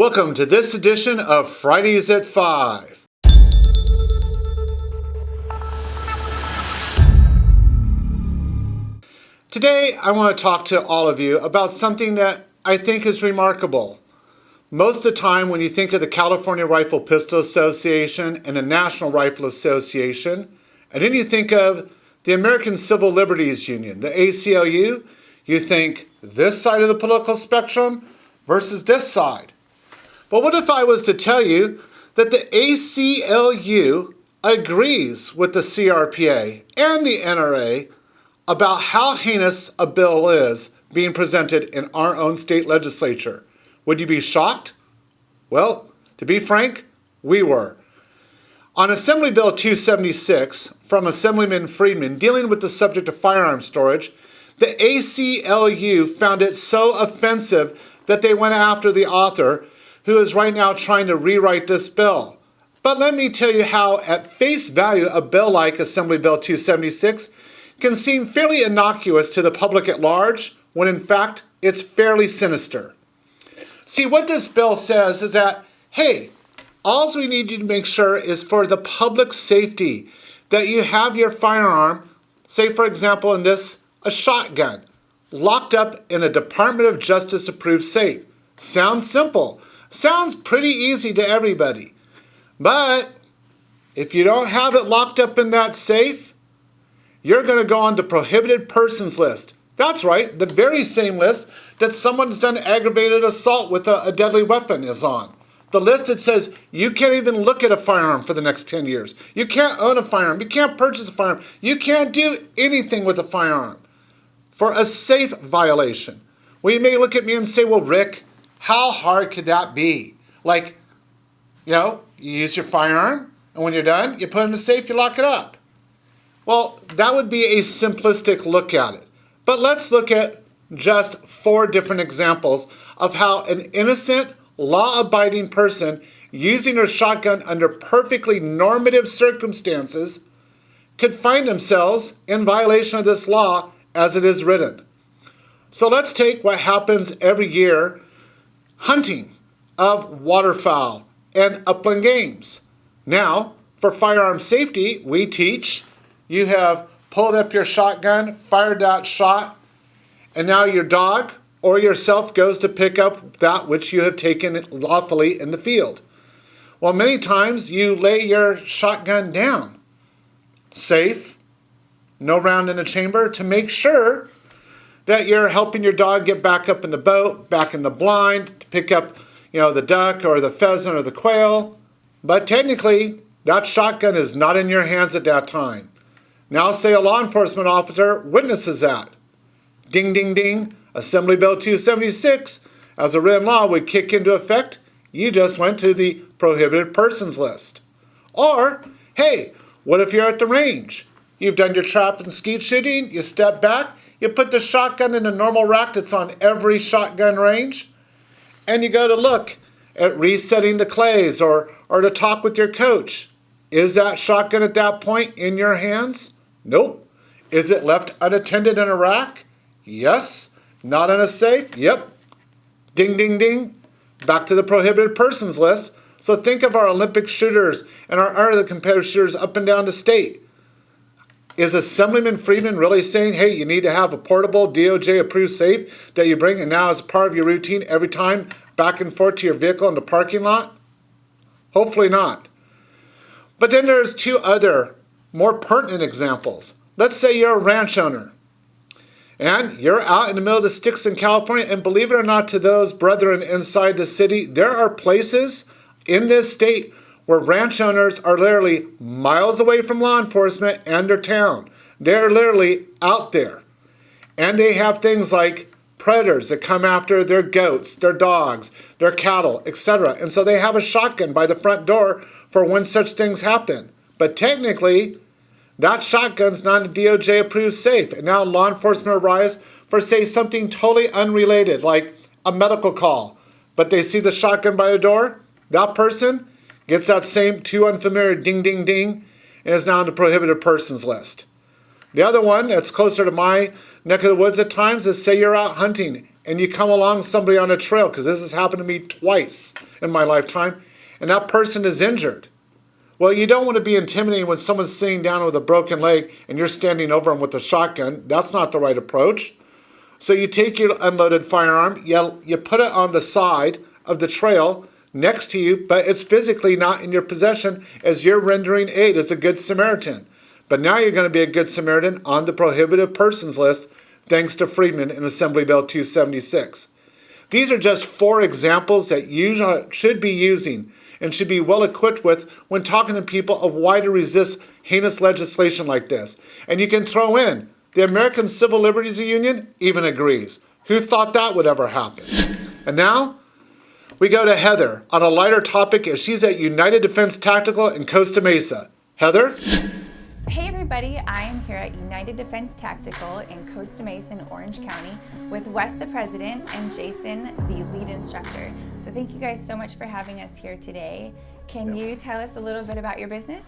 Welcome to this edition of Fridays at 5. Today, I want to talk to all of you about something that I think is remarkable. Most of the time, when you think of the California Rifle Pistol Association and the National Rifle Association, and then you think of the American Civil Liberties Union, the ACLU, you think this side of the political spectrum versus this side. But what if I was to tell you that the ACLU agrees with the CRPA and the NRA about how heinous a bill is being presented in our own state legislature? Would you be shocked? Well, to be frank, we were. On Assembly Bill 276 from Assemblyman Friedman dealing with the subject of firearm storage, the ACLU found it so offensive that they went after the author, who is right now trying to rewrite this bill. But let me tell you how, at face value, a bill like Assembly Bill 276 can seem fairly innocuous to the public at large, when in fact it's fairly sinister. See, what this bill says is that, hey, all we need you to make sure is for the public safety that you have your firearm, say for example in this, a shotgun, locked up in a Department of Justice approved safe. Sounds simple. Sounds pretty easy to everybody. But if you don't have it locked up in that safe, you're going to go on the prohibited persons list. That's right, the very same list that someone's done aggravated assault with a deadly weapon is on. The list that says you can't even look at a firearm for the next 10 years. You can't own a firearm. You can't purchase a firearm. You can't do anything with a firearm for a safe violation. Well, you may look at me and say, well, Rick, how hard could that be? Like, you use your firearm, and when you're done, you put it in the safe, you lock it up. Well, that would be a simplistic look at it. But let's look at just 4 different examples of how an innocent, law-abiding person using a shotgun under perfectly normative circumstances could find themselves in violation of this law as it is written. So let's take what happens every year, hunting of waterfowl and upland games. Now, for firearm safety, we teach you have pulled up your shotgun, fired that shot, and now your dog or yourself goes to pick up that which you have taken lawfully in the field. Well, many times you lay your shotgun down, safe, no round in the chamber, to make sure that you're helping your dog get back up in the boat, back in the blind, to pick up, the duck or the pheasant or the quail. But technically, that shotgun is not in your hands at that time. Now say a law enforcement officer witnesses that. Ding, ding, ding. Assembly Bill 276, as a written law, would kick into effect. You just went to the prohibited persons list. Or, hey, what if you're at the range? You've done your trap and skeet shooting, you step back, you put the shotgun in a normal rack that's on every shotgun range, and you go to look at resetting the clays or to talk with your coach. Is that shotgun at that point in your hands? Nope. Is it left unattended in a rack? Yes. Not in a safe? Yep. Ding, ding, ding. Back to the prohibited persons list. So think of our Olympic shooters and our other competitive shooters up and down the state. Is Assemblyman Friedman really saying, hey, you need to have a portable DOJ-approved safe that you bring and now as part of your routine every time back and forth to your vehicle in the parking lot? Hopefully not. But then there's 2 other more pertinent examples. Let's say you're a ranch owner and you're out in the middle of the sticks in California, and believe it or not, to those brethren inside the city, there are places in this state where ranch owners are literally miles away from law enforcement and their town. They're literally out there. And they have things like predators that come after their goats, their dogs, their cattle, etc. And so they have a shotgun by the front door for when such things happen. But technically, that shotgun's not a DOJ-approved safe. And now law enforcement arrives for, say, something totally unrelated, like a medical call. But they see the shotgun by the door. That person gets that same too unfamiliar ding, ding, ding, and is now on the prohibited persons list. The other one that's closer to my neck of the woods at times is, say you're out hunting and you come along somebody on a trail, because this has happened to me twice in my lifetime, and that person is injured. Well, you don't want to be intimidating when someone's sitting down with a broken leg and you're standing over them with a shotgun. That's not the right approach. So you take your unloaded firearm, you put it on the side of the trail next to you, but it's physically not in your possession, as you're rendering aid as a good Samaritan. But now you're going to be a good Samaritan on the prohibited persons list, thanks to Freedmen in Assembly Bill 276. These are just 4 examples that you should be using and should be well equipped with when talking to people of why to resist heinous legislation like this. And you can throw in, the American Civil Liberties Union even agrees. Who thought that would ever happen? And now, we go to Heather on a lighter topic, as she's at United Defense Tactical in Costa Mesa. Heather? Hey everybody, I am here at United Defense Tactical in Costa Mesa in Orange County with Wes, the president, and Jason, the lead instructor. So thank you guys so much for having us here today. Can you tell us a little bit about your business?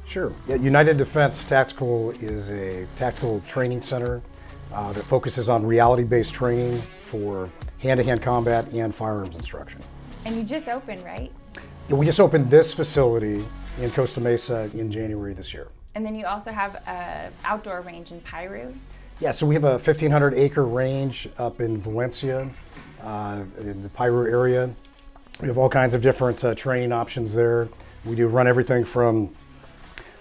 Sure. Yeah, United Defense Tactical is a tactical training center that focuses on reality-based training for hand-to-hand combat and firearms instruction. And you just opened, right? Yeah, we just opened this facility in Costa Mesa in January this year. And then you also have an outdoor range in Piru. Yeah, so we have a 1,500-acre range up in Valencia, in the Piru area. We have all kinds of different training options there. We do run everything from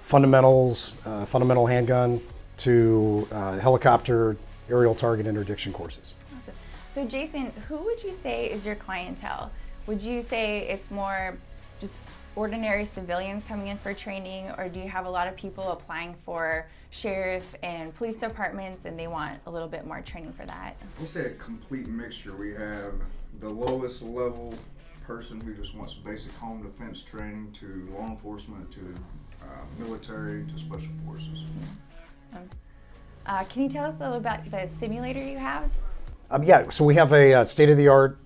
fundamentals, fundamental handgun, to helicopter aerial target interdiction courses. Awesome. So Jason, who would you say is your clientele? Would you say it's more just ordinary civilians coming in for training, or do you have a lot of people applying for sheriff and police departments and they want a little bit more training for that? We'll say a complete mixture. We have the lowest level person who just wants basic home defense training, to law enforcement, to military, to special forces. Can you tell us a little about the simulator you have? Yeah, so we have a state-of-the-art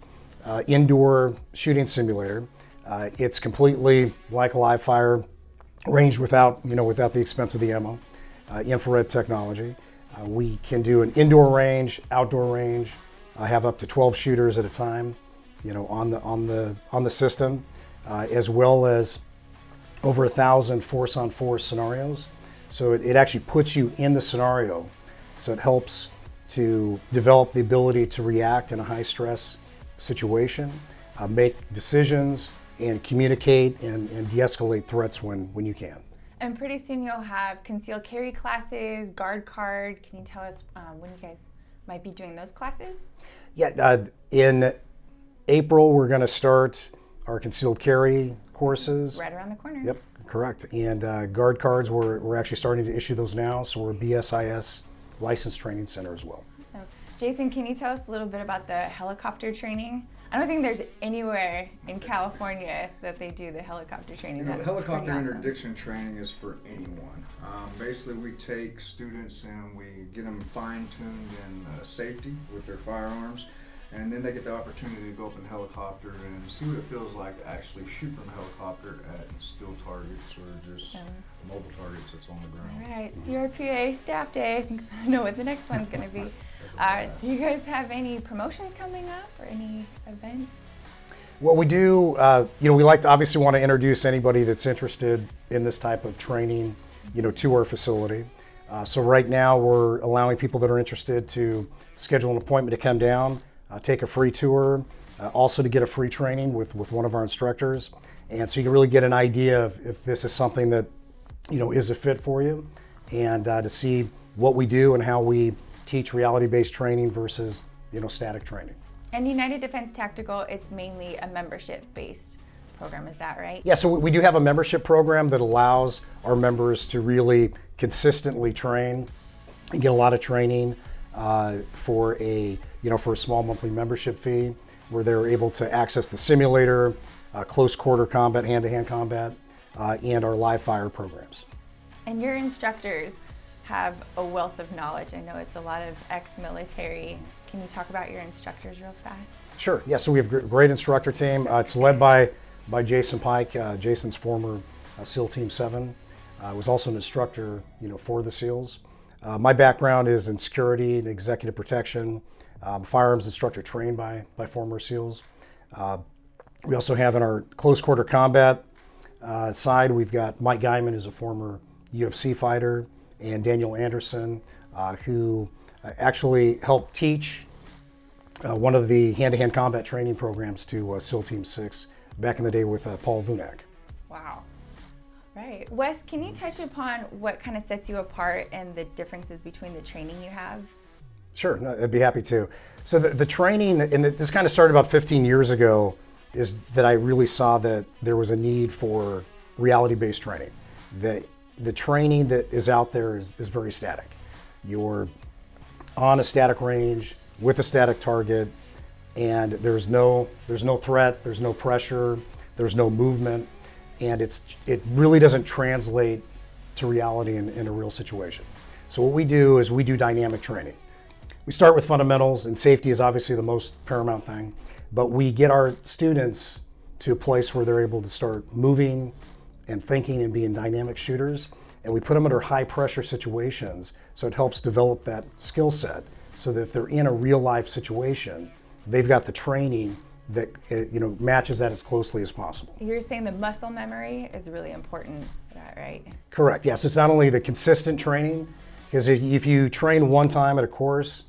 indoor shooting simulator. It's completely like live fire, ranged without the expense of the ammo, infrared technology. We can do an indoor range, outdoor range. I have up to 12 shooters at a time, on the system, as well as over 1,000 force-on-force scenarios. So it actually puts you in the scenario. So it helps to develop the ability to react in a high-stress situation, make decisions, and communicate and de-escalate threats when you can. And pretty soon you'll have concealed carry classes, guard card. Can you tell us when you guys might be doing those classes? Yeah, in April we're going to start our concealed carry courses. Right around the corner. Yep, correct. And guard cards, we're actually starting to issue those now, so we're a BSIS licensed training center as well. So, Jason, can you tell us a little bit about the helicopter training? I don't think there's anywhere in California that they do the helicopter training. The That's helicopter pretty awesome. interdiction training is for anyone. Basically, we take students and we get them fine-tuned in safety with their firearms, and then they get the opportunity to go up in a helicopter and see what it feels like to actually shoot from a helicopter at still targets or just mobile targets that's on the ground. All right, CRPA staff day. I think I know what the next one's going to be. Do you guys have any promotions coming up or any events? Well, we do, we like to obviously want to introduce anybody that's interested in this type of training, to our facility. So right now we're allowing people that are interested to schedule an appointment to come down, take a free tour, also to get a free training with one of our instructors. And so you can really get an idea of if this is something that, is a fit for you, and to see what we do and how we teach reality-based training versus, static training. And United Defense Tactical, it's mainly a membership-based program, is that right? Yeah, so we do have a membership program that allows our members to really consistently train and get a lot of training for a small monthly membership fee, where they're able to access the simulator, close quarter combat, hand-to-hand combat, and our live fire programs. And your instructors have a wealth of knowledge. I know it's a lot of ex-military. Can you talk about your instructors real fast? Sure. Yeah, so we have a great instructor team. It's led by Jason Pike. Jason's former SEAL Team 7. Was also an instructor, for the SEALs. My background is in security and executive protection, firearms instructor trained by former SEALs. We also have in our close quarter combat side, we've got Mike Guyman, who's a former UFC fighter, and Daniel Anderson, who actually helped teach one of the hand-to-hand combat training programs to SEAL Team 6 back in the day with Paul Vunak. Wow. Right. Wes, can you touch upon what kind of sets you apart and the differences between the training you have? Sure, no, I'd be happy to. So the training, and this kind of started about 15 years ago, is that I really saw that there was a need for reality-based training. The training that is out there is very static. You're on a static range with a static target, and there's no threat, there's no pressure, there's no movement, and it really doesn't translate to reality in a real situation. So what we do is we do dynamic training. We start with fundamentals, and safety is obviously the most paramount thing, but we get our students to a place where they're able to start moving and thinking and being dynamic shooters, and we put them under high pressure situations, so it helps develop that skill set, so that if they're in a real life situation, they've got the training that matches that as closely as possible. You're saying the muscle memory is really important for that, right? Correct, yes. It's not only the consistent training, because if you train one time at a course,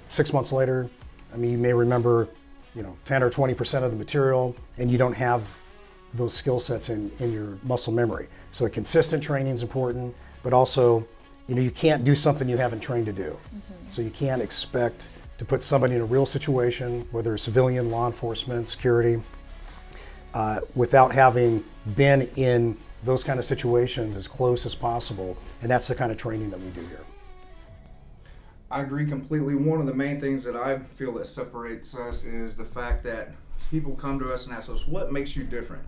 6 months later, you may remember 10 or 20% of the material, and you don't have those skill sets in your muscle memory. So the consistent training is important, but also, you can't do something you haven't trained to do. Mm-hmm. So you can't expect to put somebody in a real situation, whether it's civilian, law enforcement, security, without having been in those kind of situations as close as possible. And that's the kind of training that we do here. I agree completely. One of the main things that I feel that separates us is the fact that people come to us and ask us, what makes you different?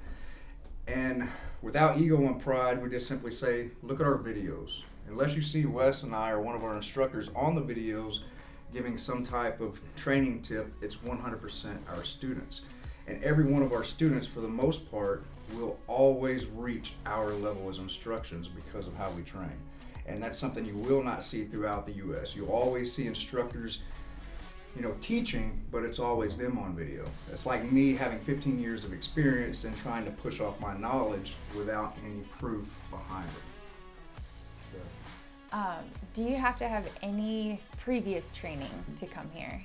And without ego and pride, we just simply say, look at our videos. Unless you see Wes and I or one of our instructors on the videos giving some type of training tip, it's 100% our students. And every one of our students, for the most part, will always reach our level as instructions because of how we train. And that's something you will not see throughout the U.S. You'll always see instructors, teaching, but it's always them on video. It's like me having 15 years of experience and trying to push off my knowledge without any proof behind it. Do you have to have any previous training to come here?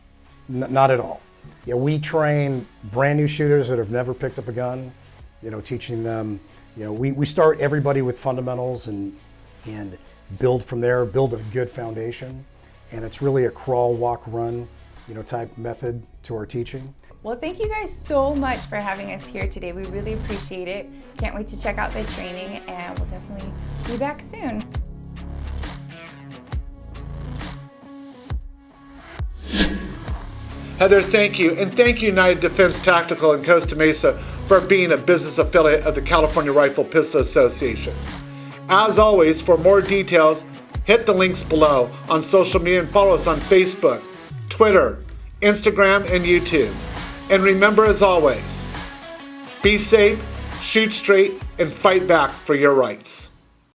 Not at all. Yeah, we train brand new shooters that have never picked up a gun, teaching them, we start everybody with fundamentals and build from there, build a good foundation. And it's really a crawl, walk, run, type method to our teaching. Well, thank you guys so much for having us here today. We really appreciate it. Can't wait to check out the training, and we'll definitely be back soon. Heather, thank you. And thank you, United Defense Tactical in Costa Mesa, for being a business affiliate of the California Rifle Pistol Association. As always, for more details, hit the links below on social media and follow us on Facebook, Twitter, Instagram, and YouTube. And remember, as always, be safe, shoot straight, and fight back for your rights.